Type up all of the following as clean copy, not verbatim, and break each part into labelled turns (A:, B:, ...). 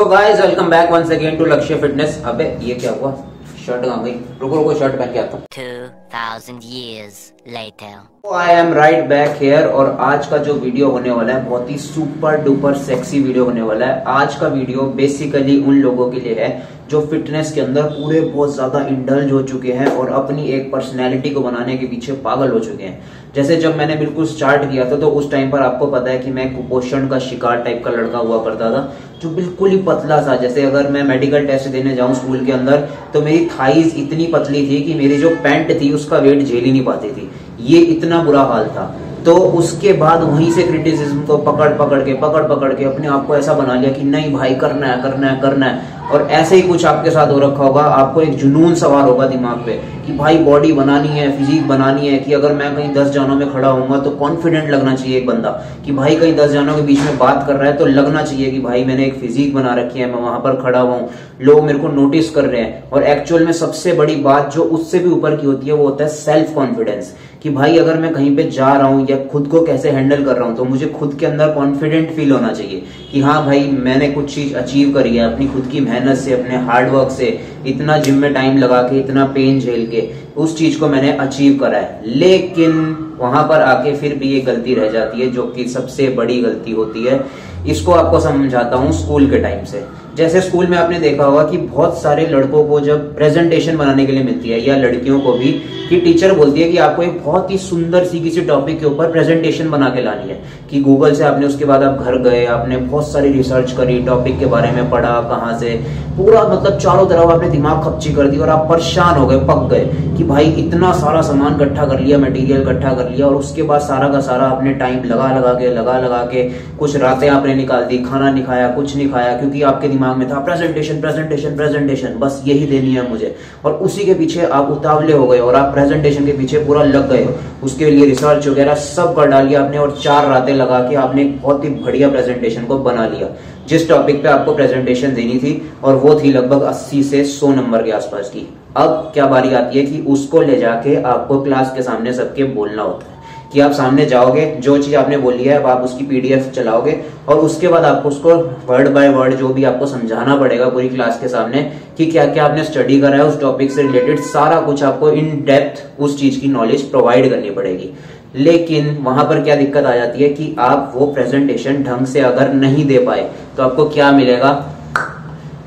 A: Guys welcome back once again to Lakshya fitness. अबे ये क्या हुआ, शर्ट कहाँ गई? रुको शर्ट पहन के आता हूँ।
B: 2000 years later.
A: I am right back here और आज का जो वीडियो होने वाला है बहुत ही सुपर डुपर सेक्सी वीडियो होने वाला है। आज का वीडियो बेसिकली उन लोगों के लिए है जो फिटनेस के अंदर पूरे बहुत ज्यादा इंडल्ज हो चुके हैं और अपनी एक पर्सनैलिटी को बनाने के पीछे पागल हो चुके हैं। जैसे जब मैंने बिल्कुल स्टार्ट किया था तो उस टाइम पर आपको पता है कि मैं कुपोषण का शिकार टाइप का लड़का हुआ करता था, जो बिल्कुल ही पतला सा। जैसे अगर मैं मेडिकल टेस्ट देने जाऊं स्कूल के अंदर तो मेरी थाइज इतनी पतली थी कि मेरी जो पैंट थी उसका वेट झेल ही नहीं पाती थी। ये इतना बुरा हाल था। तो उसके बाद वहीं से क्रिटिसिज्म को पकड़ पकड़ के अपने आप को ऐसा बना लिया कि नहीं भाई करना है। और ऐसे ही कुछ आपके साथ हो रखा होगा, आपको एक जुनून सवार होगा दिमाग पे कि भाई बॉडी बनानी है, फिजिक बनानी है, कि अगर मैं कहीं 10 जानों में खड़ा होऊंगा तो कॉन्फिडेंट लगना चाहिए एक बंदा, कि भाई कहीं 10 जानों के बीच में बात कर रहा है तो लगना चाहिए कि भाई मैंने एक फिजिक बना रखी है, मैं वहां पर खड़ा हुआ हूँ, लोग मेरे को नोटिस कर रहे हैं। और एक्चुअल में सबसे बड़ी बात जो उससे भी ऊपर की होती है वो होता है सेल्फ कॉन्फिडेंस, कि भाई अगर मैं कहीं पे जा रहा हूं या खुद को कैसे हैंडल कर रहा हूं तो मुझे खुद के अंदर कॉन्फिडेंट फील होना चाहिए कि हाँ भाई मैंने कुछ चीज अचीव करी है अपनी खुद की मेहनत से, अपने हार्डवर्क से, इतना जिम में टाइम लगा के, इतना पेन झेल के उस चीज को मैंने अचीव करा है। लेकिन वहां पर आके फिर भी ये गलती रह जाती है जो कि सबसे बड़ी गलती होती है। इसको आपको समझाता हूँ स्कूल के टाइम से। जैसे स्कूल में आपने देखा होगा कि बहुत सारे लड़कों को जब प्रेजेंटेशन बनाने के लिए मिलती है, या लड़कियों को भी, कि टीचर बोलती है कि आपको एक बहुत ही सुंदर सी किसी टॉपिक के ऊपर प्रेजेंटेशन बना के लानी है, कि गूगल से आपने, उसके बाद आप घर गए, आपने बहुत सारी रिसर्च करी, टॉपिक के बारे में पढ़ा, कहाँ से पूरा मतलब चारों तरफ आपने दिमाग खपची कर दी और आप परेशान हो गए, पक गए कि भाई इतना सारा सामान इकट्ठा कर लिया, मटेरियल इकट्ठा कर लिया, और उसके बाद सारा का सारा आपने टाइम लगा के कुछ रातें आपने निकाल दी, खाना नहीं खाया, कुछ नहीं खाया, क्योंकि आपके दिमाग में था प्रेजेंटेशन बस यही देनी है मुझे। और उसी के पीछे आप उतावले हो गए और आप प्रेजेंटेशन के पीछे पूरा लग गए हो, उसके लिए रिसर्च वगैरह सब कर डाली आपने और 4 रातें लगा के आपने एक बहुत ही बढ़िया प्रेजेंटेशन को बना लिया जिस टॉपिक पे आपको प्रेजेंटेशन देनी थी, और वो थी लगभग 80 से 100 नंबर के आसपास की। अब क्या बारी आती है कि उसको ले जाके आपको क्लास के सामने सबके बोलना होता है, कि आप सामने जाओगे, जो चीज आपने बोली है अब आप उसकी पीडीएफ चलाओगे और उसके बाद आपको उसको वर्ड बाय वर्ड जो भी आपको समझाना पड़ेगा पूरी क्लास के सामने कि क्या क्या आपने स्टडी करा है उस टॉपिक से रिलेटेड, सारा कुछ आपको इन डेप्थ उस चीज की नॉलेज प्रोवाइड करनी पड़ेगी। लेकिन वहां पर क्या दिक्कत आ जाती है कि आप वो प्रेजेंटेशन ढंग से अगर नहीं दे पाए तो आपको क्या मिलेगा?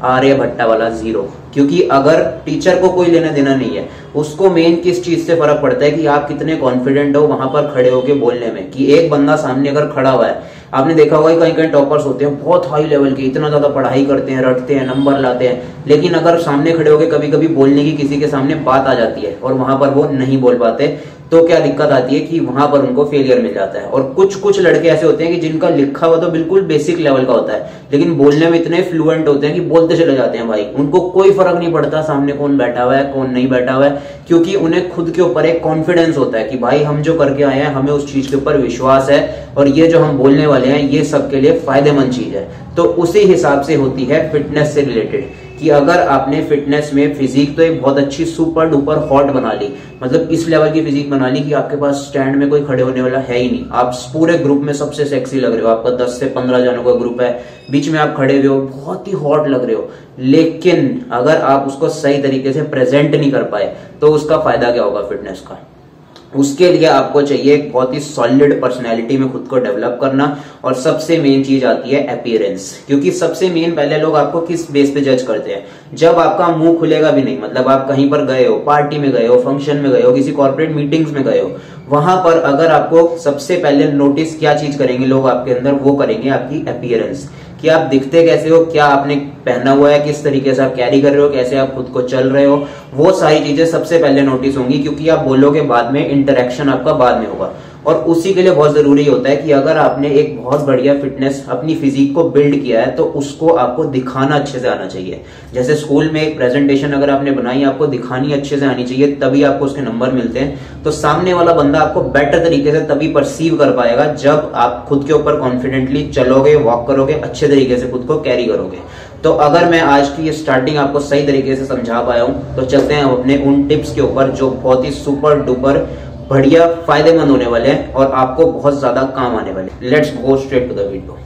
A: आर्यभट्टा वाला 0। क्योंकि अगर टीचर को कोई लेना देना नहीं है, उसको मेन किस चीज से फर्क पड़ता है कि आप कितने कॉन्फिडेंट हो वहां पर खड़े होके बोलने में। कि एक बंदा सामने अगर खड़ा हुआ है, आपने देखा होगा कहीं कहीं टॉपर्स होते हैं बहुत हाई लेवल के, इतना ज्यादा पढ़ाई करते हैं, रटते हैं, नंबर लाते हैं, लेकिन अगर सामने खड़े होके कभी कभी बोलने की किसी के सामने बात आ जाती है और वहां पर वो नहीं बोल पाते तो क्या दिक्कत आती है कि वहां पर उनको फेलियर मिल जाता है। और कुछ लड़के ऐसे होते हैं कि जिनका लिखा हुआ तो बिल्कुल बेसिक लेवल का होता है, लेकिन बोलने में इतने फ्लुएंट होते हैं कि बोलते चले जाते हैं भाई, उनको कोई फर्क नहीं पड़ता सामने कौन बैठा हुआ है कौन नहीं बैठा हुआ है, क्योंकि उन्हें खुद के ऊपर एक कॉन्फिडेंस होता है कि भाई हम जो करके आए हैं हमें उस चीज के ऊपर विश्वास है और ये जो हम बोलने वाले हैं ये सबके लिए फायदेमंद चीज है। तो उसी हिसाब से होती है फिटनेस से रिलेटेड, कि अगर आपने फिटनेस में फिजिक तो एक बहुत अच्छी सुपर डुपर हॉट बना ली, मतलब इस लेवल की फिजिक बना ली कि आपके पास स्टैंड में कोई खड़े होने वाला है ही नहीं, आप पूरे ग्रुप में सबसे सेक्सी लग रहे हो, आपका 10 से 15 जनों का ग्रुप है, बीच में आप खड़े हुए हो, बहुत ही हॉट लग रहे हो, लेकिन अगर आप उसको सही तरीके से प्रेजेंट नहीं कर पाए तो उसका फायदा क्या होगा फिटनेस का? उसके लिए आपको चाहिए एक बहुत ही सॉलिड पर्सनैलिटी में खुद को डेवलप करना, और सबसे मेन चीज आती है अपीयरेंस। क्योंकि सबसे मेन पहले लोग आपको किस बेस पे जज करते हैं? जब आपका मुंह खुलेगा भी नहीं, मतलब आप कहीं पर गए हो, पार्टी में गए हो, फंक्शन में गए हो, किसी कॉर्पोरेट मीटिंग्स में गए हो, वहां पर अगर आपको सबसे पहले नोटिस क्या चीज करेंगे लोग आपके अंदर, वो करेंगे आपकी अपीयरेंस, कि आप दिखते कैसे हो, क्या आपने पहना हुआ है, किस तरीके से आप कैरी कर रहे हो, कैसे आप खुद को चल रहे हो, वो सारी चीजें सबसे पहले नोटिस होंगी, क्योंकि आप बोलोगे बाद में, इंटरेक्शन आपका बाद में होगा। और उसी के लिए बहुत जरूरी होता है कि अगर आपने एक बहुत बढ़िया फिटनेस अपनी फिजिक को बिल्ड किया है तो उसको आपको दिखाना अच्छे से आना चाहिए। जैसे स्कूल में एक प्रेजेंटेशन अगर आपने बनाई, आपको दिखानी अच्छे से आनी चाहिए, तभी आपको उसके नंबर मिलते हैं। तो सामने वाला बंदा आपको बेटर तरीके से तभी परसीव कर पाएगा जब आप खुद के ऊपर कॉन्फिडेंटली चलोगे, वॉक करोगे, अच्छे तरीके से खुद को कैरी करोगे। तो अगर मैं आज की ये स्टार्टिंग आपको सही तरीके से समझा पाया हूं तो चलते हैं अपने उन टिप्स के ऊपर जो बहुत ही सुपर डुपर बढ़िया फायदेमंद होने वाले हैं और आपको बहुत ज्यादा काम आने वाले। Let's go straight to the video.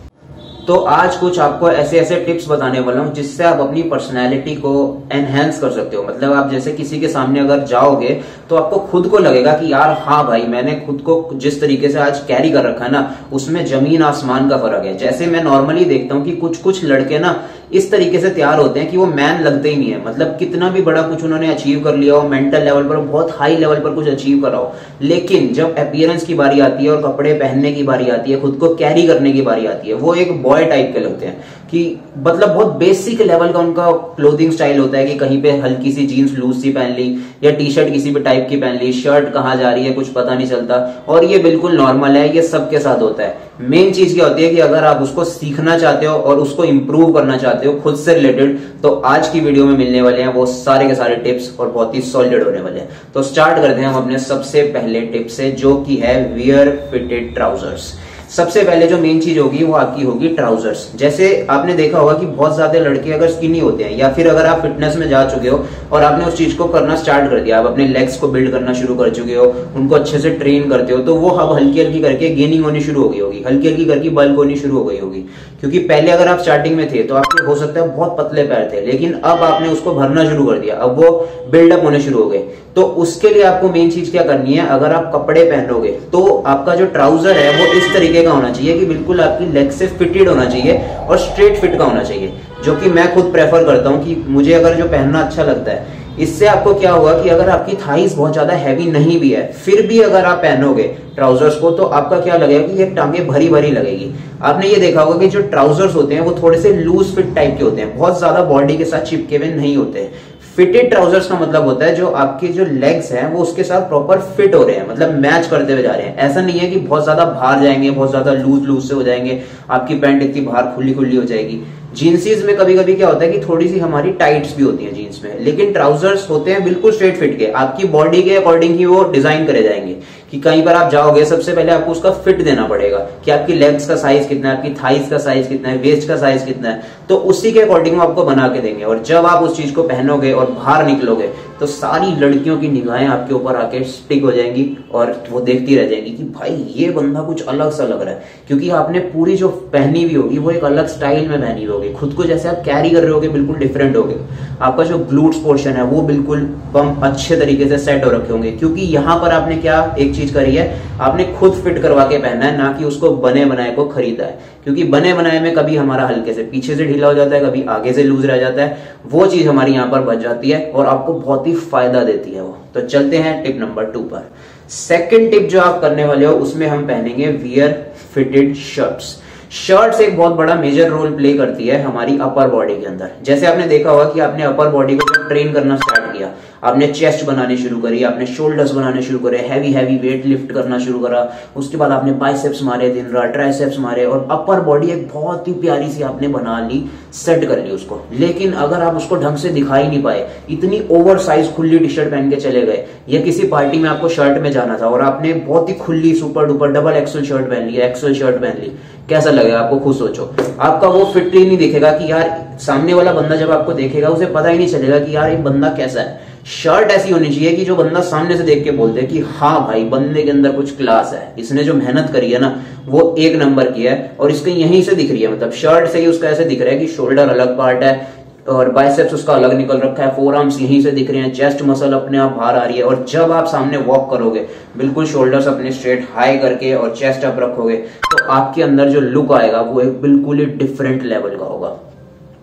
A: तो आज कुछ आपको ऐसे ऐसे टिप्स बताने वाला हूं जिससे आप अपनी पर्सनैलिटी को एनहेंस कर सकते हो। मतलब आप जैसे किसी के सामने अगर जाओगे तो आपको खुद को लगेगा कि यार हाँ भाई, मैंने खुद को जिस तरीके से आज कैरी कर रखा है ना, उसमें जमीन आसमान का फर्क है। जैसे मैं नॉर्मली देखता हूँ कि कुछ कुछ लड़के ना इस तरीके से तैयार होते हैं कि वो मैन लगते ही नहीं है। मतलब कितना भी बड़ा कुछ उन्होंने अचीव कर लिया हो, मेंटल लेवल पर बहुत हाई लेवल पर कुछ अचीव करा हो, लेकिन जब अपीयरेंस की बारी आती है और कपड़े पहनने की बारी आती है, खुद को कैरी करने की बारी आती है, वो एक बॉय टाइप के लगते हैं कि मतलब बहुत बेसिक लेवल का उनका क्लोथिंग स्टाइल होता है कि कहीं पे हल्की सी जीन्स लूज सी पहन ली या टी शर्ट किसी भी टाइप की पहन ली, शर्ट कहाँ जा रही है कुछ पता नहीं चलता। और ये बिल्कुल नॉर्मल है, ये सबके साथ होता है। मेन चीज क्या होती है कि अगर आप उसको सीखना चाहते हो और उसको इंप्रूव करना चाहते हो खुद से रिलेटेड, तो आज की वीडियो में मिलने वाले हैं वो सारे के सारे टिप्स और बहुत ही सॉलिड होने वाले हैं। तो स्टार्ट करते हैं हम अपने सबसे पहले टिप से, जो कि है वियर फिटेड ट्राउजर्स। सबसे पहले जो मेन चीज होगी वो आपकी होगी ट्राउजर्स। जैसे आपने देखा होगा कि बहुत ज्यादा लड़के अगर स्किनी होते हैं या फिर अगर आप फिटनेस में जा चुके हो और आपने उस चीज को करना स्टार्ट कर दिया, आप अपने लेग्स को बिल्ड करना शुरू कर चुके हो, उनको अच्छे से ट्रेन करते हो, तो वो अब हल्की हल्की करके गेनिंग होनी शुरू हो गई होगी, हल्की हल्की करके बल्क होनी शुरू हो गई होगी। क्योंकि पहले अगर आप स्टार्टिंग में थे तो आपके हो सकता है बहुत पतले पैर थे, लेकिन अब आपने उसको भरना शुरू कर दिया, अब वो बिल्डअप होने शुरू हो गए। तो उसके लिए आपको मेन चीज क्या करनी है, अगर आप कपड़े पहनोगे तो आपका जो ट्राउजर है वो इस तरीके का होना चाहिए कि बिल्कुल आपकी लेग से फिटेड होना चाहिए और स्ट्रेट फिट का होना चाहिए, जो कि मैं खुद प्रेफर करता हूं कि मुझे अगर जो पहनना अच्छा लगता है। इससे आपको क्या होगा कि अगर आपकी थाइस बहुत ज्यादा हैवी नहीं भी है, फिर भी अगर आप पहनोगे ट्राउजर्स को, तो आपका क्या लगेगा कि ये टांगे भरी भरी लगेगी। आपने ये देखा होगा कि जो ट्राउजर्स होते हैं वो थोड़े से लूज फिट टाइप के होते हैं, बहुत ज्यादा बॉडी के साथ चिपके हुए नहीं होते। फिटेड ट्राउजर्स का मतलब होता है जो आपके जो लेग्स हैं वो उसके साथ प्रॉपर फिट हो रहे हैं, मतलब मैच करते हुए जा रहे हैं। ऐसा नहीं है कि बहुत ज्यादा बाहर जाएंगे, बहुत ज्यादा लूज से हो जाएंगे, आपकी पैंट इतनी बाहर खुली खुली हो जाएगी। जींसीज में कभी कभी क्या होता है कि थोड़ी सी हमारी टाइट्स भी होती हैं जीन्स में, लेकिन ट्राउजर्स होते हैं बिल्कुल स्ट्रेट फिट के, आपकी बॉडी के अकॉर्डिंग ही वो डिजाइन करे जाएंगे। कि कहीं पर आप जाओगे सबसे पहले आपको उसका फिट देना पड़ेगा कि आपकी लेग्स का साइज कितना है, आपकी थाइस का साइज कितना है, वेस्ट का साइज कितना है, तो उसी के अकॉर्डिंग आपको बना के देंगे। और जब आप उस चीज को पहनोगे और बाहर निकलोगे तो सारी लड़कियों की निगाहें आपके ऊपर आके स्टिक हो जाएंगी और वो देखती रह जाएंगी कि भाई ये बंदा कुछ अलग सा लग रहा है, क्योंकि आपने पूरी जो पहनी हुई होगी वो एक अलग स्टाइल में पहनी होगी। खुद को जैसे आप कैरी कर रहे होगे बिल्कुल डिफरेंट होगे। आपका जो ग्लूट्स पोर्शन है वो बिल्कुल पंप अच्छे तरीके से सेट हो रखे होंगे, क्योंकि यहाँ पर आपने क्या एक चीज करी है, आपने खुद फिट करवा के पहना है, ना कि उसको बने बनाए को खरीदा है। क्योंकि बने बनाए में कभी हमारा हल्के से पीछे से ढीला हो जाता है, कभी आगे से लूज रह जाता है, वो चीज हमारी यहाँ पर बच जाती है और आपको बहुत ही फायदा देती है वो। तो चलते हैं टिप नंबर 2 पर। सेकंड टिप जो आप करने वाले हो उसमें हम पहनेंगे वियर फिटेड शर्ट्स। शर्ट्स एक बहुत बड़ा मेजर रोल प्ले करती है हमारी अपर बॉडी के अंदर। जैसे आपने देखा होगा कि आपने अपर बॉडी को जब ट्रेन करना स्टार्ट किया, आपने चेस्ट बनानी शुरू करी, आपने शोल्डर्स बनाने शुरू करे, हैवी हैवी वेट लिफ्ट करना शुरू करा, उसके बाद आपने बाइसेप्स मारे दिन रात, ट्राइसेप्स मारे, और अपर बॉडी एक बहुत ही प्यारी सी आपने बना ली, सेट कर ली उसको। लेकिन अगर आप उसको ढंग से दिखा ही नहीं पाए, इतनी ओवर साइज खुली टी शर्ट पहन के चले गए, या किसी पार्टी में आपको शर्ट में जाना था और आपने बहुत ही खुली super duper double axle shirt पहन ली, एक्सल शर्ट पहन ली, कैसा लगेगा आपको? खुद सोचो, आपका वो फिट ही नहीं दिखेगा कि यार, सामने वाला बंदा जब आपको देखेगा उसे पता ही नहीं चलेगा कि यार ये बंदा कैसा है। शर्ट ऐसी होनी चाहिए कि जो बंदा सामने से देख के बोल दे कि हाँ भाई, बंदे के अंदर कुछ क्लास है, इसने जो मेहनत करी है ना वो एक नंबर की है, और इसके यहीं से दिख रही है। मतलब शर्ट से ही उसका ऐसे दिख रहा है कि शोल्डर अलग पार्ट है और बाइसेप्स उसका अलग निकल रखा है, फोर आर्म्स यहीं से दिख रहे हैं, चेस्ट मसल अपने आप बाहर आ रही है। और जब आप सामने वॉक करोगे बिल्कुल शोल्डर्स अपने स्ट्रेट हाई करके और चेस्ट अप रखोगे, तो आपके अंदर जो लुक आएगा वो एक बिल्कुल ही डिफरेंट लेवल का होगा।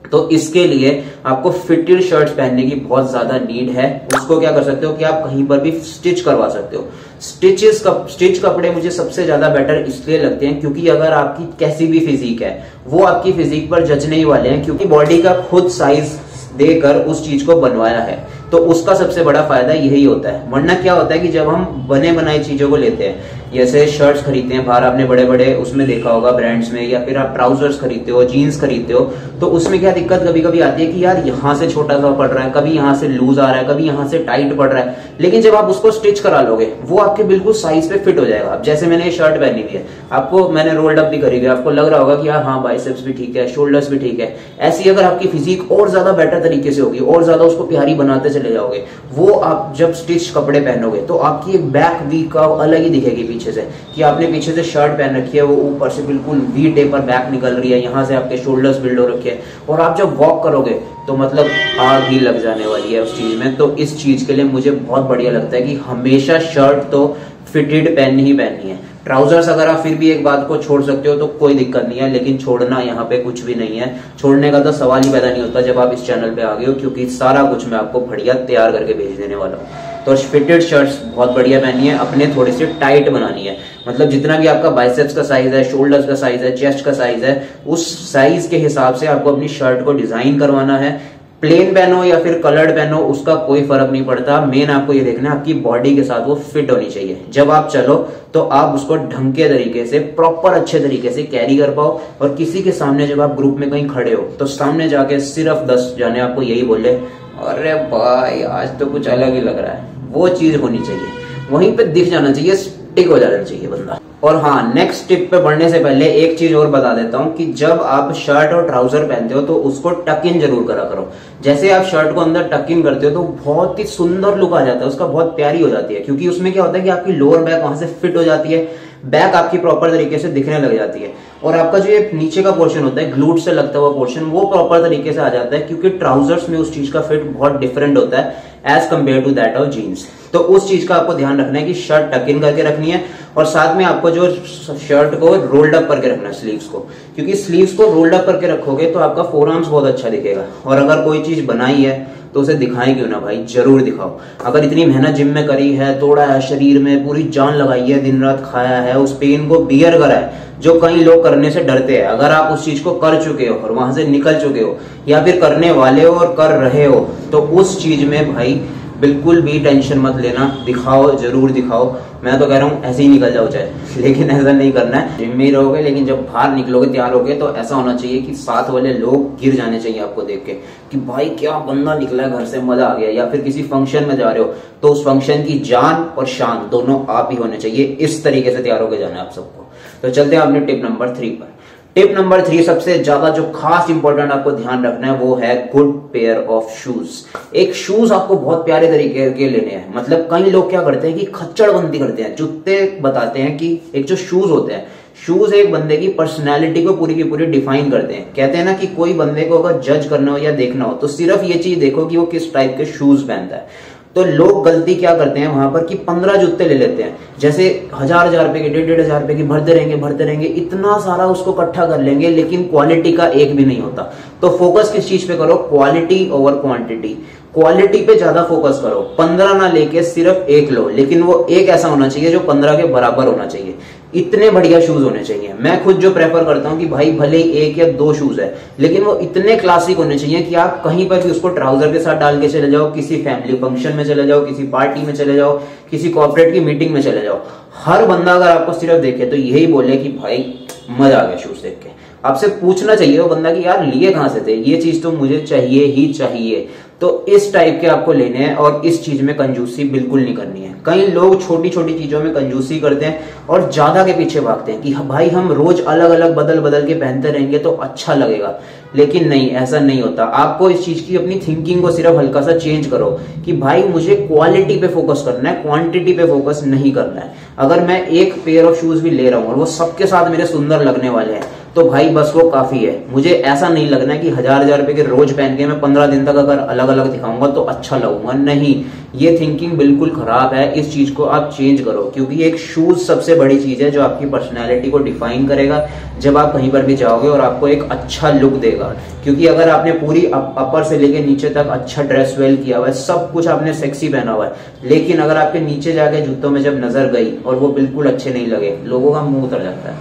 A: तो इसके लिए आपको फिटेड शर्ट्स पहनने की बहुत ज्यादा नीड है। उसको क्या कर सकते हो कि आप कहीं पर भी स्टिच करवा सकते हो। स्टिच कपड़े मुझे सबसे ज्यादा बेटर इसलिए लगते हैं क्योंकि अगर आपकी कैसी भी फिजिक है वो आपकी फिजिक पर जचने ही वाले हैं, क्योंकि बॉडी का खुद साइज देकर उस चीज को बनवाया है, तो उसका सबसे बड़ा फायदा यही होता है। वरना क्या होता है कि जब हम बने बनाई चीजों को लेते हैं, जैसे शर्ट्स खरीदते हैं बाहर, आपने बड़े बड़े उसमें देखा होगा ब्रांड्स में, या फिर आप ट्राउजर्स खरीदते हो, जीन्स खरीदते हो, तो उसमें क्या दिक्कत कभी कभी आती है कि यार यहाँ से छोटा सा पड़ रहा है, कभी यहाँ से लूज आ रहा है, कभी यहाँ से टाइट पड़ रहा है। लेकिन जब आप उसको स्टिच करा लोगे वो आपके बिल्कुल साइज पे फिट हो जाएगा। अब जैसे मैंने ये शर्ट पहनी हुई है, आपको मैंने रोल्ड अप भी करी हुई है, आपको लग रहा होगा कि यार हाँ बाइसेप्स भी ठीक है, शोल्डर्स भी ठीक है। ऐसी अगर आपकी फिजिक और ज्यादा बेटर तरीके से होगी और ज्यादा उसको प्यारी बनाते चले जाओगे, वो आप जब स्टिच कपड़े पहनोगे तो आपकी एक बैक वी कर्व अलग ही दिखेगी पीछे से, कि आपने पीछे से शर्ट पहन रखी है, वो ऊपर से बिल्कुल वी टेपर बैक निकल रही है, यहाँ से आपके शोल्डर्स बिल्ड हो रखे हैं, और आप जब वॉक करोगे तो मतलब आग ही लग जाने वाली है उस चीज में। तो इस चीज के लिए मुझे बहुत बढ़िया लगता है कि हमेशा शर्ट तो फिटेड पहननी ही पहननी है। ट्राउजर्स अगर आप फिर भी एक बात को छोड़ सकते हो तो कोई दिक्कत नहीं है, लेकिन छोड़ना यहाँ पे कुछ भी नहीं है, छोड़ने का तो सवाल ही पैदा नहीं होता जब आप इस चैनल पे आ गए हो, क्योंकि सारा कुछ मैं आपको बढ़िया तैयार करके भेज देने वाला हूँ। तो फिटेड शर्ट्स बहुत बढ़िया पहननी है, अपने थोड़ी सी टाइट बनानी है, मतलब जितना भी आपका बाइसेप्स का साइज है, शोल्डर्स का साइज है, चेस्ट का साइज है, उस साइज के हिसाब से आपको अपनी शर्ट को डिजाइन करवाना है। प्लेन पहनो या फिर कलर्ड पहनो, उसका कोई फर्क नहीं पड़ता, मेन आपको ये देखना है आपकी बॉडी के साथ वो फिट होनी चाहिए। जब आप चलो तो आप उसको ढंग के तरीके से, प्रॉपर अच्छे तरीके से कैरी कर पाओ, और किसी के सामने जब आप ग्रुप में कहीं खड़े हो तो सामने जाके सिर्फ 10 जाने आपको यही बोले, अरे भाई आज तो कुछ अलग ही लग रहा है, वो चीज होनी चाहिए, वहीं पे दिख जाना चाहिए, स्टिक हो जाना चाहिए बंदा। और हाँ, नेक्स्ट टिप पे बढ़ने से पहले एक चीज और बता देता हूँ कि जब आप शर्ट और ट्राउजर पहनते हो तो उसको टक इन जरूर करा करो। जैसे आप शर्ट को अंदर टक इन करते हो तो बहुत ही सुंदर लुक आ जाता है उसका, बहुत प्यारी हो जाती है, क्योंकि उसमें क्या होता है कि आपकी लोअर बैक वहां से फिट हो जाती है, बैक आपकी प्रॉपर तरीके से दिखने लग जाती है, और आपका जो ये नीचे का पोर्शन होता है, ग्लूट से लगता हुआ पोर्शन, वो प्रॉपर तरीके से आ जाता है, क्योंकि ट्राउजर्स में उस चीज का फिट बहुत डिफरेंट होता है as compared to that of jeans. तो उस चीज का आपको ध्यान रखना है कि शर्ट टक इन करके रखनी है, और साथ में आपको जो शर्ट को रोल्ड अप करके रखना है स्लीव्स को, क्योंकि स्लीव्स को रोल्ड अप करके रखोगे तो आपका फोर आर्म्स बहुत अच्छा दिखेगा। और अगर कोई चीज बनाई है तो उसे दिखाएं क्यों ना भाई, जरूर दिखाओ। अगर इतनी मेहनत जिम में करी है, तोड़ा है शरीर में, पूरी जान लगाई है, दिन रात खाया है, उस पेन को बियर करा है, जो कई लोग करने से डरते हैं, अगर आप उस चीज को कर चुके हो और वहां से निकल चुके हो, या फिर करने वाले हो और कर रहे हो, तो उस चीज में भाई बिल्कुल भी टेंशन मत लेना, दिखाओ, जरूर दिखाओ। मैं तो कह रहा हूँ ऐसे ही निकल जाओ चाहे, लेकिन ऐसा नहीं करना है। जिम में ही रहोगे, लेकिन जब बाहर निकलोगे, तैयार होगे, तो ऐसा होना चाहिए कि साथ वाले लोग गिर जाने चाहिए आपको देख के कि भाई क्या बंदा निकला है घर से, मजा आ गया। या फिर किसी फंक्शन में जा रहे हो तो उस फंक्शन की जान और शान दोनों आप ही होने चाहिए, इस तरीके से तैयार होकर जाना है आप सबको। तो चलते हैं अपने टिप नंबर 3 पर। टिप नंबर 3 सबसे ज्यादा जो खास इंपॉर्टेंट आपको ध्यान रखना है वो है गुड पेयर ऑफ शूज। एक शूज आपको बहुत प्यारे तरीके के लेने हैं। मतलब कई लोग क्या करते हैं कि खच्चड़बंदी करते हैं, जूते बताते हैं कि एक जो शूज होते हैं, शूज एक बंदे की पर्सनैलिटी को पूरी की पूरी डिफाइन करते हैं। कहते हैं ना कि कोई बंदे को अगर जज करना हो या देखना हो तो सिर्फ ये चीज देखो कि वो किस टाइप के शूज पहनता है। तो लोग गलती क्या करते हैं वहां पर कि 15 जूते ले लेते हैं, जैसे 1000 रुपए के, 1500 रुपए की, भरते रहेंगे, इतना सारा उसको इकट्ठा कर लेंगे, लेकिन क्वालिटी का एक भी नहीं होता। तो फोकस किस चीज पे करो, क्वालिटी ओवर क्वांटिटी। क्वालिटी पे ज्यादा फोकस करो, 15 ना लेके सिर्फ एक लो, लेकिन वो एक ऐसा होना चाहिए जो 15 के बराबर होना चाहिए। इतने बढ़िया शूज होने चाहिए। मैं खुद जो प्रेफर करता हूं कि भाई भले ही 1 या 2 शूज है, लेकिन वो इतने क्लासिक होने चाहिए कि आप कहीं पर भी उसको ट्राउजर के साथ डाल के चले जाओ, किसी फैमिली फंक्शन में चले जाओ, किसी पार्टी में चले जाओ, किसी कॉर्पोरेट की मीटिंग में चले जाओ, हर बंदा अगर आपको सिर्फ देखे तो यही बोले कि भाई मजा आ गया शूज देख के। आपसे पूछना चाहिए वो बंदा कि यार लिए कहां से थे, ये चीज तो मुझे चाहिए ही चाहिए। तो इस टाइप के आपको लेने हैं, और इस चीज में कंजूसी बिल्कुल नहीं करनी है। कई लोग छोटी छोटी चीजों में कंजूसी करते हैं और ज्यादा के पीछे भागते हैं कि भाई हम रोज अलग अलग बदल बदल के पहनते रहेंगे तो अच्छा लगेगा, लेकिन नहीं, ऐसा नहीं होता। आपको इस चीज की अपनी थिंकिंग को सिर्फ हल्का सा चेंज करो कि भाई मुझे क्वालिटी पे फोकस करना है, क्वांटिटी पे फोकस नहीं करना है। अगर मैं एक पेयर ऑफ शूज भी ले रहा हूं और वो सबके साथ मेरे सुंदर लगने वाले हैं तो भाई बस वो काफी है। मुझे ऐसा नहीं लगना है कि 1000 रुपए के रोज पहन के मैं 15 दिन तक अगर अलग अलग दिखाऊंगा तो अच्छा लगूंगा, नहीं, ये थिंकिंग बिल्कुल खराब है। इस चीज को आप चेंज करो, क्योंकि एक शूज सबसे बड़ी चीज है जो आपकी पर्सनैलिटी को डिफाइन करेगा जब आप कहीं पर भी जाओगे, और आपको एक अच्छा लुक देगा। क्योंकि अगर आपने पूरी अपर से लेके नीचे तक अच्छा ड्रेस वेल किया हुआ है, सब कुछ आपने सेक्सी पहना हुआ है, लेकिन अगर आपके नीचे जाके जूतों में जब नजर गई और वो बिल्कुल अच्छे नहीं लगे, लोगों का मुंह उतर जाता है,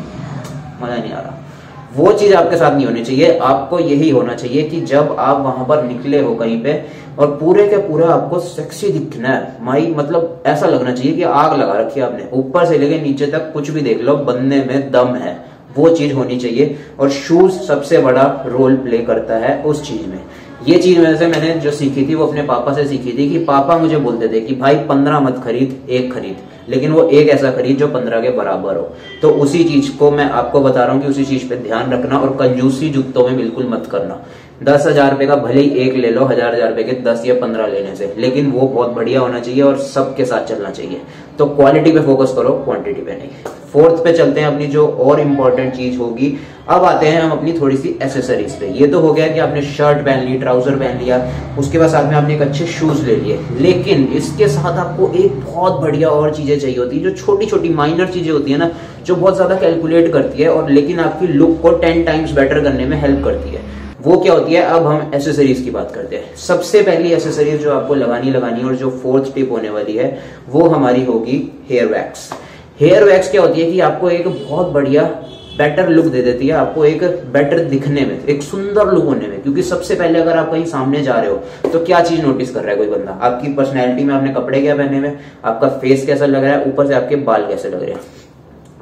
A: मजा नहीं आ रहा। वो चीज आपके साथ नहीं होनी चाहिए। आपको यही होना चाहिए कि जब आप वहां पर निकले हो कहीं पे और पूरे के पूरा आपको सेक्सी दिखना है, माई मतलब ऐसा लगना चाहिए कि आग लगा रखी है आपने, ऊपर से लेके नीचे तक कुछ भी देख लो, बनने में दम है, वो चीज होनी चाहिए। और शूज सबसे बड़ा रोल प्ले करता है उस चीज में। ये चीज वैसे मैंने जो सीखी थी वो अपने पापा से सीखी थी कि पापा मुझे बोलते थे कि भाई 15 मत खरीद, 1 खरीद। लेकिन वो एक ऐसा खरीद जो 15 के बराबर हो। तो उसी चीज को मैं आपको बता रहा हूँ कि उसी चीज पे ध्यान रखना और कंजूसी जूतों में बिल्कुल मत करना। 10,000 रुपए का भले ही एक ले लो, 1,000 रुपए के 10 या 15 लेने से, लेकिन वो बहुत बढ़िया होना चाहिए और सबके साथ चलना चाहिए। तो क्वालिटी पे फोकस करो, क्वांटिटी पे नहीं। फोर्थ पे चलते हैं, अपनी जो और इम्पोर्टेंट चीज होगी। अब आते हैं हम अपनी थोड़ी सी एसेसरीज पे। ये तो हो गया कि आपने शर्ट पहन ली, ट्राउजर पहन लिया, उसके बाद साथ में आपने एक अच्छे शूज ले लिए, लेकिन इसके साथ आपको एक बहुत बढ़िया और चीजें चाहिए होती है, जो छोटी छोटी माइनर चीजें होती है ना, जो बहुत ज्यादा कैलकुलेट करती है और लेकिन आपकी लुक को 10 टाइम्स बेटर करने में हेल्प करती है। वो क्या होती है? अब हम एसेसरीज की बात करते हैं। सबसे पहली एसेसरीज जो आपको लगानी और जो फोर्थ टिप होने वाली है वो हमारी होगी हेयर वैक्स। हेयर वैक्स क्या होती है कि आपको एक बहुत बढ़िया बेटर लुक दे देती है, आपको एक बेटर दिखने में, एक सुंदर लुक होने में। क्योंकि सबसे पहले अगर आप कहीं सामने जा रहे हो तो क्या चीज नोटिस कर रहा है कोई बंदा? आपकी पर्सनैलिटी में आपने कपड़े क्या पहने हुए, आपका फेस कैसा लग रहा है, ऊपर से आपके बाल कैसे लग रहे हैं।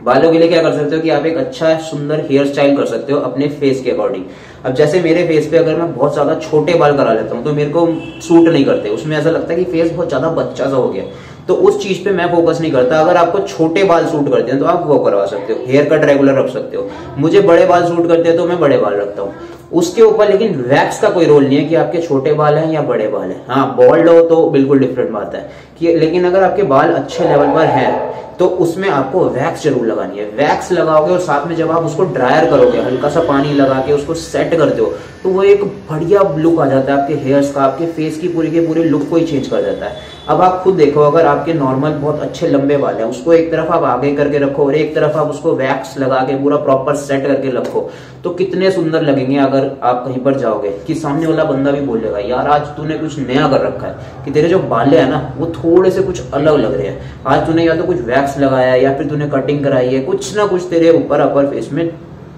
A: बालों के लिए क्या कर सकते हो कि आप एक अच्छा सुंदर हेयर स्टाइल कर सकते हो अपने फेस के अकॉर्डिंग। अब जैसे मेरे फेस पे अगर मैं बहुत ज्यादा छोटे बाल करा लेता हूँ तो मेरे को सूट नहीं करते, उसमें ऐसा लगता है कि फेस बहुत ज्यादा बच्चा सा हो गया। तो उस चीज पे मैं फोकस नहीं करता। अगर आपको छोटे बाल सूट करते हैं तो आप वो करवा सकते हो, हेयर कट रेगुलर रख सकते हो। मुझे बड़े बाल सूट करते हैं तो मैं बड़े बाल रखता हूँ। उसके ऊपर लेकिन वैक्स का कोई रोल नहीं है कि आपके छोटे बाल हैं या बड़े बाल हैं। हाँ, बॉल्ड हो तो बिल्कुल डिफरेंट बात है कि, लेकिन अगर आपके बाल अच्छे लेवल पर हैं तो उसमें आपको वैक्स जरूर लगानी है। वैक्स लगाओगे और साथ में जब आप उसको ड्रायर करोगे, हल्का सा पानी लगा के उसको सेट करते हो, तो वो एक बढ़िया लुक आ जाता है आपके हेयर्स का, आपके फेस की पूरी के पूरे लुक को ही चेंज कर देता है। अब आप खुद देखो, अगर आपके नॉर्मल बहुत अच्छे लंबे बाल हैं, उसको एक तरफ आप आगे करके रखो और एक तरफ आप उसको वैक्स लगा के पूरा प्रॉपर सेट करके रखो, तो कितने सुंदर लगेंगे। अगर आप कहीं पर जाओगे कि सामने वाला बंदा भी बोलेगा, यार आज तूने कुछ नया कर रखा है, कि तेरे जो बाल है ना वो थोड़े से कुछ अलग लग रहे हैं। आज तूने या तो कुछ वैक्स लगाया है या फिर तूने कटिंग कराई है, कुछ ना कुछ तेरे ऊपर अपर फेस में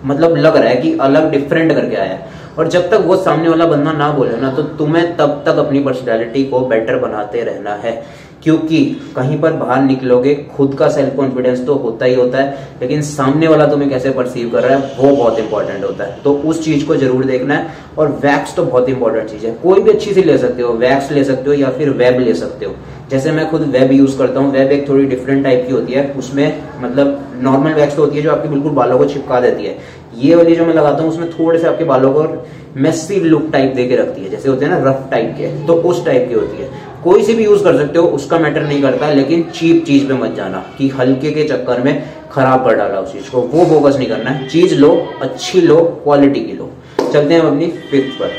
A: मतलब लग रहा है कि अलग डिफरेंट करके आया है। और जब तक वो सामने वाला बंदा ना बोले ना, तो तुम्हें तब तक अपनी पर्सनैलिटी को बेटर बनाते रहना है। क्योंकि कहीं पर बाहर निकलोगे, खुद का सेल्फ कॉन्फिडेंस तो होता ही होता है, लेकिन सामने वाला तुम्हें कैसे परसीव कर रहा है वो बहुत इंपॉर्टेंट होता है। तो उस चीज को जरूर देखना है। और वैक्स तो बहुत इंपॉर्टेंट चीज है, कोई भी अच्छी सी ले सकते हो, वैक्स ले सकते हो या फिर वेब ले सकते हो। जैसे मैं खुद वेब यूज करता हूँ। वेब एक थोड़ी डिफरेंट टाइप की होती है, उसमें मतलब नॉर्मल वैक्स तो होती है जो आपके बिल्कुल बालों को चिपका देती है। ये वाली जो मैं लगाता हूँ उसमें थोड़े से आपके बालों को मेसी लुक टाइप देके रखती है, जैसे होते हैं ना रफ टाइप के, तो उस टाइप की होती है। कोई सी भी यूज कर सकते हो, उसका मैटर नहीं करता, लेकिन चीप चीज पे मत जाना कि हल्के के चक्कर में खराब कर डाला उस चीज को, वो फोकस नहीं करना है। चीज लो, अच्छी लो, क्वालिटी की लो। चलते हैं अपनी फिफ्थ पर।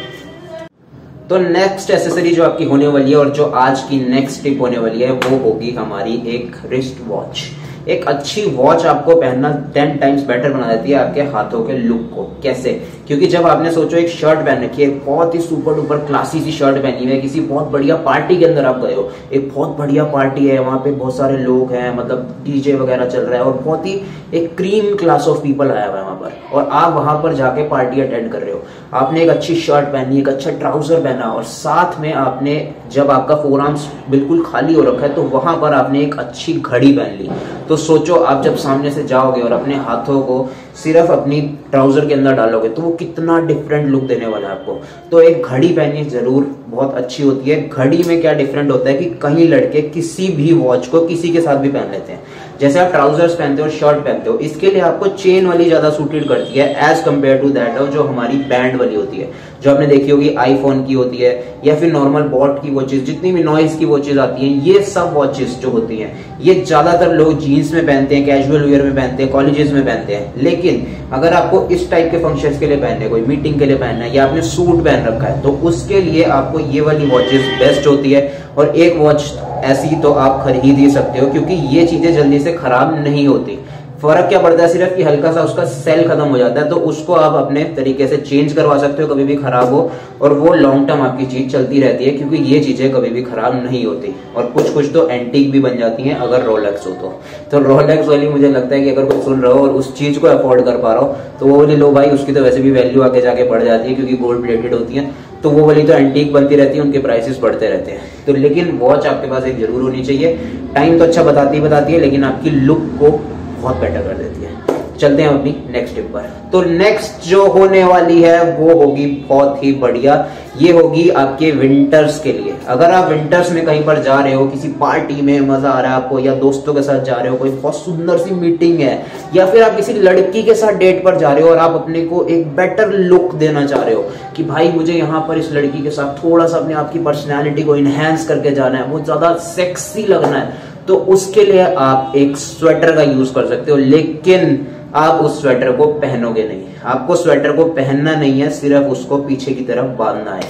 A: तो नेक्स्ट एसेसरी जो आपकी होने वाली है और जो आज की नेक्स्ट टिप होने वाली है वो होगी हमारी एक रिस्ट वॉच। एक अच्छी वॉच आपको पहनना 10 टाइम्स बेटर बना देती है आपके हाथों के लुक को। कैसे? क्योंकि जब आपने सोचो एक शर्ट पहन रखी है, बहुत ही सुपर डुपर क्लासी सी शर्ट पहनी हुई है, किसी बहुत बढ़िया पार्टी के अंदर आप गए हो, एक बहुत बढ़िया पार्टी है, वहां पे बहुत सारे लोग हैं, मतलब डीजे वगैरह चल रहा है और बहुत ही एक क्रीम क्लास ऑफ पीपल आया हुआ है वहां पर, और आप वहां पर जाके पार्टी अटेंड कर रहे हो। आपने एक अच्छी शर्ट पहनी, एक अच्छा ट्राउजर पहना और साथ में आपने, जब आपका फोरआर्म्स बिल्कुल खाली हो रखा है, तो वहां पर आपने एक अच्छी घड़ी पहन ली। तो सोचो आप जब सामने से जाओगे और अपने हाथों को सिर्फ अपनी ट्राउजर के अंदर डालोगे तो वो कितना डिफरेंट लुक देने वाला है आपको। तो एक घड़ी पहननी जरूर बहुत अच्छी होती है। घड़ी में क्या डिफरेंट होता है कि कहीं लड़के किसी भी वॉच को किसी के साथ भी पहन लेते हैं। जैसे आप ट्राउजर्स पहनते हो, शर्ट पहनते हो, इसके लिए आपको चेन वाली ज्यादा सूटेड करती है एज कम्पेयर टू दैट जो हमारी बैंड वाली होती है, जो आपने देखी होगी आईफोन की होती है या फिर नॉर्मल बॉट की वॉचेस, जितनी भी नॉइज की वॉचेस आती हैं, ये सब वॉचेस जो होती हैं ये ज्यादातर लोग जीन्स में पहनते हैं, कैजुअल वेयर में पहनते हैं, कॉलेजेस में पहनते हैं। लेकिन अगर आपको इस टाइप के फंक्शंस के लिए पहनना है, कोई मीटिंग के लिए पहनना है या आपने सूट पहन रखा है, तो उसके लिए आपको ये वाली वॉचेस बेस्ट होती है। और एक वॉच ऐसी तो आप खरीद ही सकते हो क्योंकि ये चीजें जल्दी से खराब नहीं होती। फर्क क्या पड़ता है सिर्फ कि हल्का सा उसका सेल खत्म हो जाता है, तो उसको आप अपने तरीके से चेंज करवा सकते हो कभी भी खराब हो, और वो लॉन्ग टर्म आपकी चीज चलती रहती है क्योंकि ये चीजें कभी भी खराब नहीं होती। और कुछ कुछ तो एंटीक भी बन जाती हैं अगर रोलेक्स हो तो रोलेक्स वाली मुझे लगता है कि अगर कोई सुन रहा हो और उस चीज को अफोर्ड कर पा रहा हो तो वो वाली लो भाई, उसकी तो वैसे भी वैल्यू आगे जाके बढ़ जाती है क्योंकि गोल्ड प्लेटेड होती है, तो वो वाली तो एंटीक बनती रहती है, उनके प्राइसेस बढ़ते रहते हैं। तो लेकिन वॉच आपके पास एक जरूर होनी चाहिए। टाइम तो अच्छा बताती है लेकिन आपकी लुक को बहुत बेटर कर देती है। चलते हैं अपनी नेक्स्ट टिप पर। तो नेक्स्ट जो होने वाली है वो होगी बहुत ही बढ़िया, ये होगी आपके विंटर्स के लिए। अगर आप विंटर्स में कहीं पर जा रहे हो, किसी पार्टी में मजा आ रहा है आपको, या दोस्तों के साथ जा रहे हो, कोई बहुत सुंदर सी मीटिंग है, या फिर आप किसी लड़की के साथ डेट पर जा रहे हो और आप अपने को एक बेटर लुक देना चाह रहे हो कि भाई मुझे यहाँ पर इस लड़की के साथ थोड़ा सा अपने आप की पर्सनैलिटी को इनहेंस करके जाना है, बहुत ज्यादा सेक्सी लगना है, तो उसके लिए आप एक स्वेटर का यूज कर सकते हो। लेकिन आप उस स्वेटर को पहनोगे नहीं, आपको स्वेटर को पहनना नहीं है, सिर्फ उसको पीछे की तरफ बांधना है।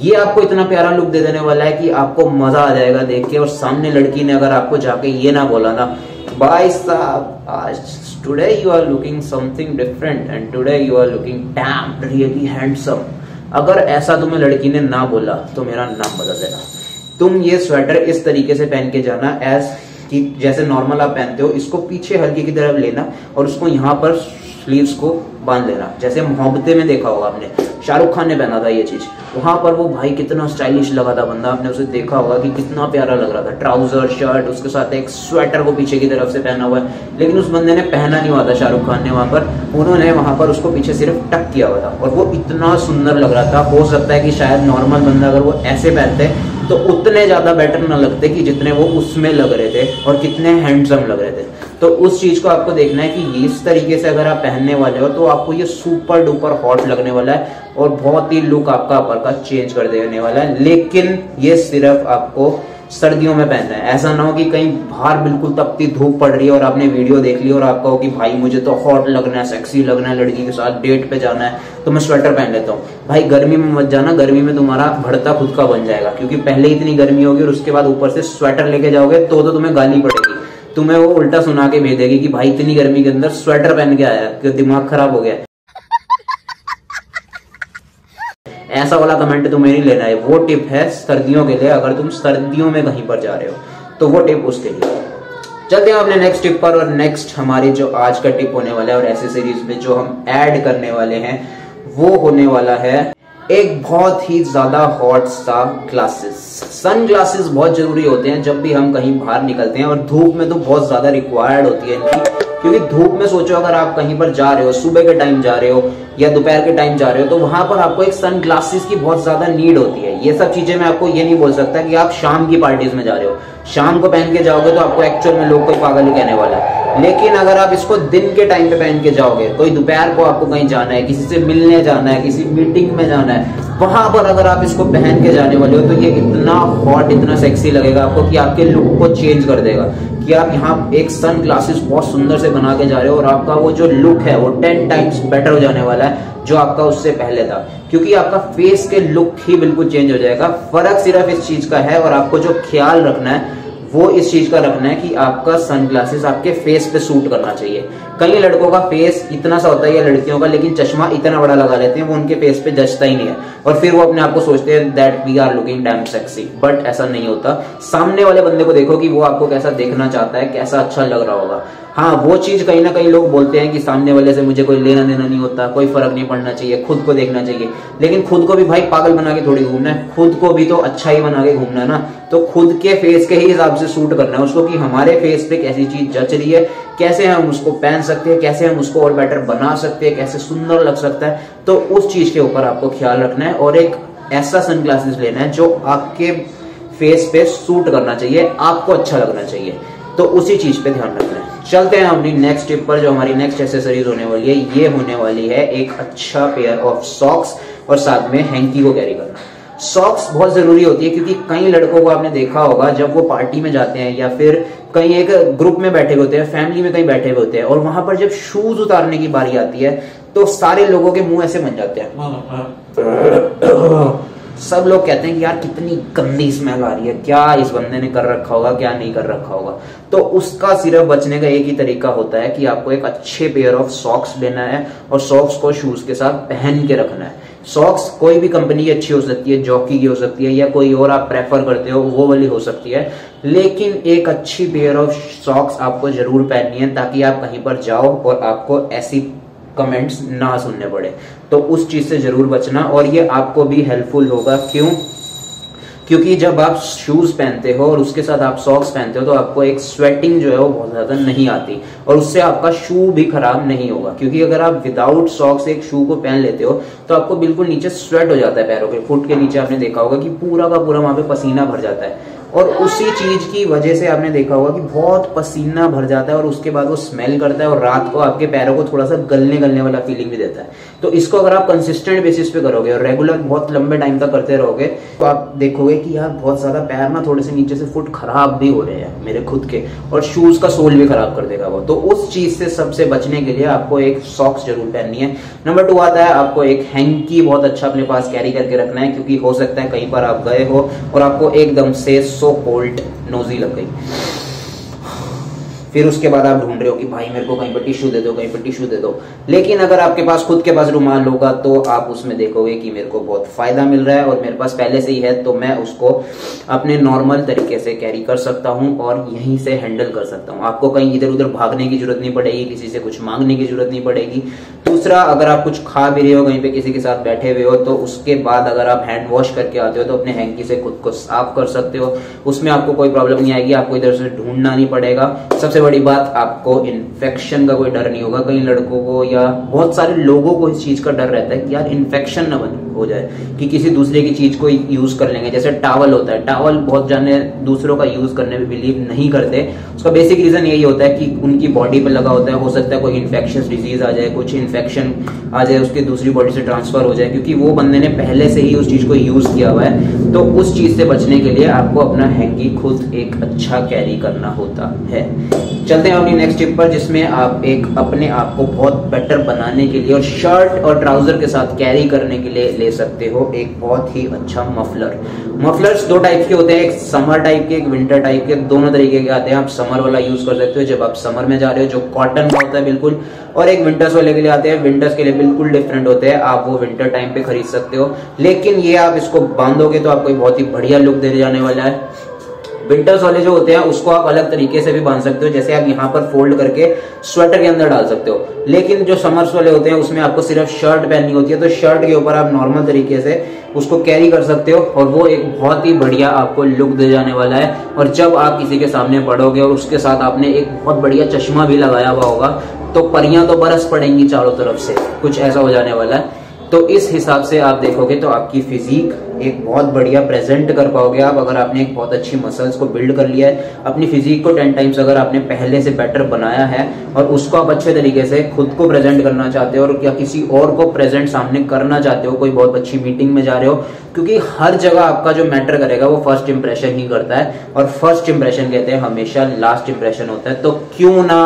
A: ये आपको इतना प्यारा लुक दे देने वाला है कि आपको मजा आ जाएगा देख के। और सामने लड़की ने अगर आपको जाके ये ना बोला ना, भाई साहब आज today you are looking something different and today you are looking damn really handsome, अगर ऐसा तुम्हें लड़की ने ना बोला तो मेरा नाम बदल देना। तुम ये स्वेटर इस तरीके से पहन के जाना एज कि जैसे नॉर्मल आप पहनते हो, इसको पीछे हल्की की तरफ लेना और उसको यहाँ पर स्लीव्स को बांध लेना। जैसे मोहब्बतें में देखा होगा आपने, शाहरुख खान ने पहना था ये चीज, वहां पर वो भाई कितना स्टाइलिश लगा था बंदा, आपने उसे देखा होगा कि कितना प्यारा लग रहा था, ट्राउजर शर्ट उसके साथ एक स्वेटर को पीछे की तरफ से पहना हुआ है। लेकिन उस बंदे ने पहना नहीं हुआ था, शाहरुख खान ने, वहां पर उन्होंने वहां पर उसको पीछे सिर्फ टक किया हुआ था और वो इतना सुंदर लग रहा था। हो सकता है कि शायद नॉर्मल बंदा अगर वो ऐसे पहनते तो उतने ज्यादा बेटर ना लगते कि जितने वो उसमें लग रहे थे और कितने हैंडसम लग रहे थे। तो उस चीज को आपको देखना है कि इस तरीके से अगर आप पहनने वाले हो तो आपको ये सुपर डुपर हॉट लगने वाला है और बहुत ही लुक आपका अपर का चेंज कर देने वाला है। लेकिन ये सिर्फ आपको सर्दियों में पहनना है। ऐसा ना हो कि कहीं बाहर बिल्कुल तपती धूप पड़ रही है और आपने वीडियो देख ली और आपका हो कि भाई मुझे तो हॉट लगना है, सेक्सी लगना है, लड़की के साथ डेट पे जाना है तो मैं स्वेटर पहन लेता हूँ। भाई गर्मी में मत जाना, गर्मी में तुम्हारा भड़ता खुद का बन जाएगा, क्योंकि पहले इतनी गर्मी होगी और उसके बाद ऊपर से स्वेटर लेके जाओगे तो तुम्हें गाली पड़ेगी, तुम्हें वो उल्टा सुना के भेजेगी कि भाई इतनी गर्मी के अंदर स्वेटर पहन के आया, कि दिमाग खराब हो गया। ऐसा वाला कमेंट तुम्हें नहीं लेना है। वो टिप है सर्दियों के लिए, अगर तुम सर्दियों में कहीं पर जा रहे हो तो वो टिप उसके लिए। चलते हैं अपने नेक्स्ट टिप पर। और नेक्स्ट हमारी जो आज का टिप होने वाला है और एसेसरीज में जो हम ऐड करने वाले हैं वो होने वाला है एक बहुत ही ज्यादा हॉट सा ग्लासेस। सन ग्लासेस बहुत जरूरी होते हैं जब भी हम कहीं बाहर निकलते हैं, और धूप में तो बहुत ज्यादा रिक्वायर्ड होती है इनकी, क्योंकि धूप में सोचो अगर आप कहीं पर जा रहे हो, सुबह के टाइम जा रहे हो या दोपहर के टाइम जा रहे हो, तो वहां पर आपको एक सन ग्लासेस की बहुत ज्यादा नीड होती है। ये सब चीजें मैं आपको ये नहीं बोल सकता कि आप शाम की पार्टीज में जा रहे हो, शाम को पहन के जाओगे तो आपको एक्चुअल में लोग कोई पागल ही कहने वाला है। लेकिन अगर आप इसको दिन के टाइम पे पहन के जाओगे, कोई दोपहर को आपको कहीं जाना है, किसी से मिलने जाना है, किसी मीटिंग में जाना है, वहां पर अगर आप इसको पहन के जाने वाले हो तो ये इतना हॉट, इतना सेक्सी लगेगा आपको कि आपके लुक को चेंज कर देगा। कि आप यहाँ एक सन ग्लासेस बहुत सुंदर से बना के जा रहे हो और आपका वो जो लुक है वो 10 टाइम्स बेटर हो जाने वाला है जो आपका उससे पहले था, क्योंकि आपका फेस के लुक ही बिल्कुल चेंज हो जाएगा। फर्क सिर्फ इस चीज का है, और आपको जो ख्याल रखना है वो इस चीज का रखना है कि आपका सनग्लासेस आपके फेस पे सूट करना चाहिए। कई लड़कों का फेस इतना सा होता है या लड़कियों का, लेकिन चश्मा इतना बड़ा लगा लेते हैं, वो उनके फेस पे जचता ही नहीं है और फिर वो अपने आप को सोचते हैं that we are looking damn sexy. But ऐसा नहीं होता। सामने वाले बंदे को देखो कि वो आपको कैसा देखना चाहता है, कैसा अच्छा लग रहा होगा। हाँ, वो चीज कहीं ना कहीं लोग बोलते हैं कि सामने वाले से मुझे कोई लेना देना नहीं होता, कोई फर्क नहीं पड़ना चाहिए, खुद को देखना चाहिए। लेकिन खुद को भी भाई पागल बना के थोड़ी घूमना है, खुद को भी तो अच्छा ही बना के घूमना है ना। तो खुद के फेस के ही हिसाब से सूट करना है उसको, कि हमारे फेस पे कैसी चीज जच रही है, कैसे हम उसको पहन सकते हैं, कैसे हम उसको और बेटर बना सकते हैं, कैसे सुंदर लग सकता है। तो उस चीज के ऊपर आपको ख्याल रखना है और एक ऐसा सनग्लासेस लेना है जो आपके फेस पे सूट करना चाहिए, आपको अच्छा लगना चाहिए। तो उसी चीज पे ध्यान रखना है। चलते हैं अपनी नेक्स्ट टिप पर, जो हमारी नेक्स्ट एसेसरीज होने वाली है। ये होने वाली है एक अच्छा पेयर ऑफ सॉक्स और साथ में हैंकी को कैरी करना। सॉक्स बहुत जरूरी होती है, क्योंकि कई लड़कों को आपने देखा होगा जब वो पार्टी में जाते हैं या फिर कहीं एक ग्रुप में बैठे होते हैं, फैमिली में कहीं बैठे हुए होते हैं, और वहां पर जब शूज उतारने की बारी आती है तो सारे लोगों के मुंह ऐसे बन जाते हैं। सब लोग कहते हैं कि यार कितनी गंदी स्मेल आ रही है, क्या इस बंदे ने कर रखा होगा, क्या नहीं कर रखा होगा। तो उसका सिर्फ बचने का एक ही तरीका होता है कि आपको एक अच्छे पेयर ऑफ सॉक्स लेना है और सॉक्स को शूज के साथ पहन के रखना है। सॉक्स कोई भी कंपनी की अच्छी हो सकती है, जॉकी की हो सकती है, या कोई और आप प्रेफर करते हो वो वाली हो सकती है, लेकिन एक अच्छी पेयर ऑफ सॉक्स आपको जरूर पहननी है ताकि आप कहीं पर जाओ और आपको ऐसी कमेंट्स ना सुनने पड़े। तो उस चीज से जरूर बचना, और ये आपको भी हेल्पफुल होगा। क्यों? क्योंकि जब आप शूज पहनते हो और उसके साथ आप सॉक्स पहनते हो तो आपको एक स्वेटिंग जो है वो बहुत ज्यादा नहीं आती और उससे आपका शू भी खराब नहीं होगा। क्योंकि अगर आप विदाउट सॉक्स एक शू को पहन लेते हो तो आपको बिल्कुल नीचे स्वेट हो जाता है, पैरों के फुट के नीचे आपने देखा होगा कि पूरा का पूरा वहां पे पसीना भर जाता है और उसी चीज की वजह से आपने देखा होगा कि बहुत पसीना भर जाता है और उसके बाद वो स्मेल करता है और रात को आपके पैरों को थोड़ा सा गलने वाला फीलिंग भी देता है। तो इसको अगर आप कंसिस्टेंट बेसिस पे करोगे और रेगुलर बहुत लंबे टाइम तक करते रहोगे तो आप देखोगे कि यार बहुत ज्यादा पैर ना थोड़े से नीचे से फुट खराब भी हो रहे हैं मेरे खुद के, और शूज का सोल भी खराब कर देगा वो। तो उस चीज से सबसे बचने के लिए आपको एक सॉक्स जरूर पहननी है। नंबर 2 आता है आपको एक हैंकी बहुत अच्छा अपने पास कैरी करके रखना है, क्योंकि हो सकता है कहीं पर आप गए हो और आपको एकदम से सो कोल्ड नोजी लग गई, फिर उसके बाद आप ढूंढ रहे हो कि भाई मेरे को कहीं पर टिश्यू दे दो, कहीं पर टिश्यू दे दो। लेकिन अगर आपके पास खुद के पास रुमाल होगा तो आप उसमें देखोगे कि मेरे को बहुत फायदा मिल रहा है और मेरे पास पहले से ही है, तो मैं उसको अपने नॉर्मल तरीके से कैरी कर सकता हूं और यहीं से हैंडल कर सकता हूं। आपको कहीं इधर उधर भागने की जरूरत नहीं पड़ेगी, किसी से कुछ मांगने की जरूरत नहीं पड़ेगी। दूसरा, अगर आप कुछ खा भी रहे हो, कहीं पे किसी के साथ बैठे हुए हो, तो उसके बाद अगर आप हैंड वॉश करके आते हो तो अपने हैंकी से खुद को साफ कर सकते हो, उसमें आपको कोई प्रॉब्लम नहीं आएगी, आपको इधर से ढूंढना नहीं पड़ेगा। सबसे बड़ी बात, आपको इन्फेक्शन का कोई डर नहीं होगा। कई लड़कों को या बहुत सारे लोगों को इस चीज का डर रहता है कि यार इन्फेक्शन ना हो जाए, कि किसी दूसरे की चीज को यूज कर लेंगे। जैसे टॉवल होता है, टॉवल बहुत जाने दूसरों का यूज करने में बिलीव नहीं करते। उसका बेसिक रीजन यही होता है कि उनकी बॉडी पे लगा होता है, हो सकता है कोई इन्फेक्शियस डिजीज आ जाए, कुछ इन्फेक्शन आ जाए, उसके दूसरी बॉडी से ट्रांसफर हो जाए, क्योंकि वो बंदे ने पहले से ही उस चीज को यूज किया हुआ है। तो उस चीज से बचने के लिए आपको अपना हैंकी खुद एक अच्छा कैरी करना होता है। चलते हैं अपनी नेक्स्ट टिप पर, जिसमें आप एक अपने आप को बहुत बेटर बनाने के लिए और शर्ट और ट्राउजर के साथ कैरी करने के लिए ले सकते हो एक बहुत ही अच्छा मफलर। मफलर्स 2 टाइप के होते हैं, एक समर टाइप के, एक विंटर टाइप के। दोनों तरीके के आते हैं। आप समर वाला यूज कर सकते हो जब आप समर में जा रहे हो, जो कॉटन का होता है बिल्कुल, और एक विंटर्स वाले के लिए आते हैं। विंटर्स के लिए बिल्कुल डिफरेंट होते हैं, आप वो विंटर टाइम पे खरीद सकते हो। लेकिन ये आप इसको बांधोगे तो आपको बहुत ही बढ़िया लुक देने जाने वाला है। विंटर्स वाले जो होते हैं उसको आप अलग तरीके से भी बांध सकते हो, जैसे आप यहाँ पर फोल्ड करके स्वेटर के अंदर डाल सकते हो। लेकिन जो समर्स वाले होते हैं उसमें आपको सिर्फ शर्ट पहननी होती है, तो शर्ट के ऊपर आप नॉर्मल तरीके से उसको कैरी कर सकते हो और वो एक बहुत ही बढ़िया आपको लुक दे जाने वाला है। और जब आप किसी के सामने पड़ोगे और उसके साथ आपने एक बहुत बढ़िया चश्मा भी लगाया हुआ होगा तो परियां तो बरस पड़ेंगी चारों तरफ से, कुछ ऐसा हो जाने वाला है। तो इस हिसाब से आप देखोगे तो आपकी फिजिक एक बहुत बढ़िया प्रेजेंट कर पाओगे आप, अगर आपने एक बहुत अच्छी मसल्स को बिल्ड कर लिया है। अपनी फिजिक को 10 टाइम्स अगर आपने पहले से बेटर बनाया है और उसको आप अच्छे तरीके से खुद को प्रेजेंट करना चाहते हो और या किसी और को प्रेजेंट सामने करना चाहते हो, कोई बहुत अच्छी मीटिंग में जा रहे हो, क्योंकि हर जगह आपका जो मैटर करेगा वो फर्स्ट इंप्रेशन ही करता है और फर्स्ट इंप्रेशन कहते हैं हमेशा लास्ट इंप्रेशन होता है। तो क्यों ना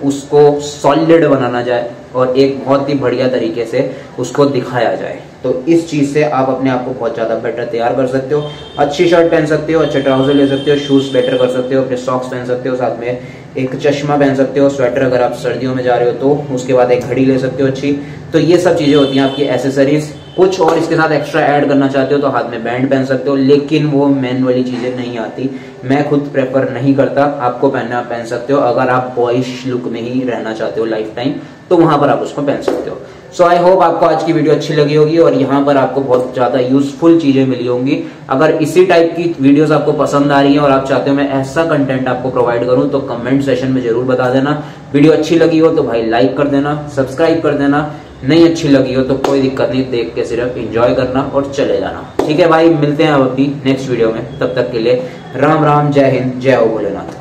A: उसको सॉलिड बनाना जाए और एक बहुत ही बढ़िया तरीके से उसको दिखाया जाए। तो इस चीज से आप अपने आप को बहुत ज्यादा बेटर तैयार कर सकते हो। अच्छी शर्ट पहन सकते हो, अच्छे ट्राउजर ले सकते हो, शूज बेटर कर सकते हो, अपने सॉक्स पहन सकते हो, साथ में एक चश्मा पहन सकते हो, स्वेटर अगर आप सर्दियों में जा रहे हो तो, उसके बाद एक घड़ी ले सकते हो अच्छी। तो ये सब चीजें होती हैं आपकी एसेसरीज। कुछ और इसके साथ एक्स्ट्रा ऐड करना चाहते हो तो हाथ में बैंड पहन सकते हो, लेकिन वो मैन वाली चीजें नहीं आती, मैं खुद प्रेफर नहीं करता। आपको पहनना आप पहन सकते हो, अगर आप बॉयश लुक में ही रहना चाहते हो लाइफ टाइम तो वहां पर आप उसको पहन सकते हो। सो आई होप आपको आज की वीडियो अच्छी लगी होगी और यहाँ पर आपको बहुत ज्यादा यूजफुल चीजें मिली होंगी। अगर इसी टाइप की वीडियोस आपको पसंद आ रही है और आप चाहते हो मैं ऐसा कंटेंट आपको प्रोवाइड करूं तो कमेंट सेशन में जरूर बता देना। वीडियो अच्छी लगी हो तो भाई लाइक कर देना, सब्सक्राइब कर देना, नहीं अच्छी लगी हो तो कोई दिक्कत नहीं, देख के सिर्फ एंजॉय करना और चले जाना। ठीक है भाई, मिलते हैं अब अपनी नेक्स्ट वीडियो में, तब तक के लिए राम राम, जय हिंद, जय हो भोलेनाथ।